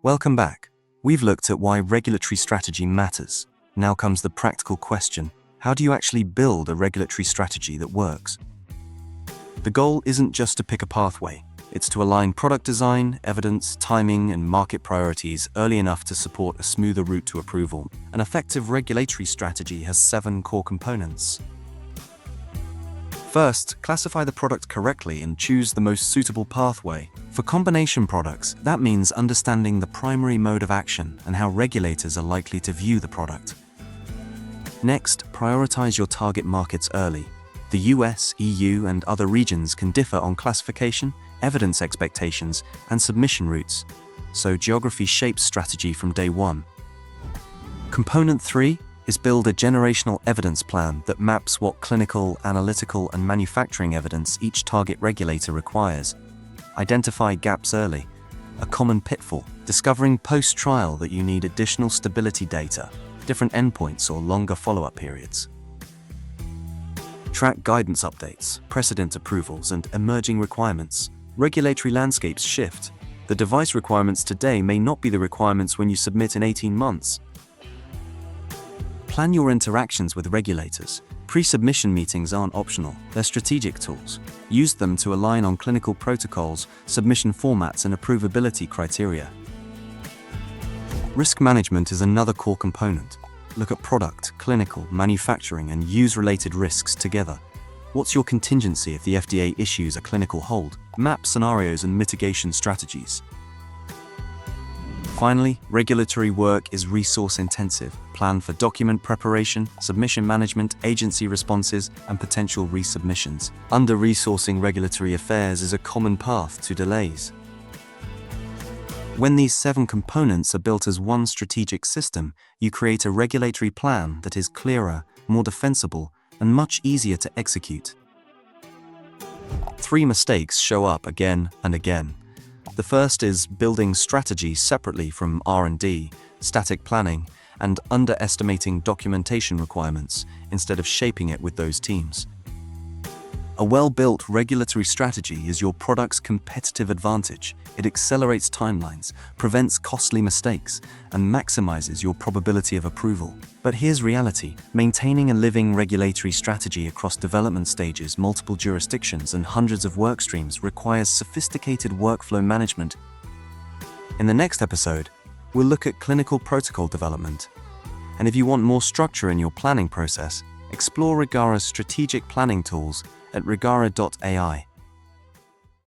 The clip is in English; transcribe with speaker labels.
Speaker 1: Welcome back. We've looked at why regulatory strategy matters. Now comes the practical question. How do you actually build a regulatory strategy that works? The goal isn't just to pick a pathway. It's to align product design, evidence, timing, and market priorities early enough to support a smoother route to approval. An effective regulatory strategy has 7 core components. First, classify the product correctly and choose the most suitable pathway. For combination products, that means understanding the primary mode of action and how regulators are likely to view the product. Next, prioritize your target markets early. The US, EU, and other regions can differ on classification, evidence expectations, and submission routes, so geography shapes strategy from day one. Component 3 is build a generational evidence plan that maps what clinical, analytical, and manufacturing evidence each target regulator requires. Identify gaps early. A common pitfall, discovering post-trial that you need additional stability data, different endpoints, or longer follow-up periods. Track guidance updates, precedent approvals, and emerging requirements. Regulatory landscapes shift. The device requirements today may not be the requirements when you submit in 18 months. Plan your interactions with regulators. Pre-submission meetings aren't optional, they're strategic tools. Use them to align on clinical protocols, submission formats, and approvability criteria. Risk management is another core component. Look at product, clinical, manufacturing, and use-related risks together. What's your contingency if the FDA issues a clinical hold? Map scenarios and mitigation strategies. Finally, regulatory work is resource-intensive. Plan for document preparation, submission management, agency responses, and potential resubmissions. Under-resourcing regulatory affairs is a common path to delays. When these 7 components are built as one strategic system, you create a regulatory plan that is clearer, more defensible, and much easier to execute. 3 mistakes show up again and again. The first is building strategy separately from R&D, static planning, and underestimating documentation requirements instead of shaping it with those teams. A well-built regulatory strategy is your product's competitive advantage. It accelerates timelines, prevents costly mistakes, and maximizes your probability of approval. But here's reality. Maintaining a living regulatory strategy across development stages, multiple jurisdictions, and hundreds of work streams requires sophisticated workflow management. In the next episode, we'll look at clinical protocol development. And if you want more structure in your planning process, explore Regara's strategic planning tools at regara.ai.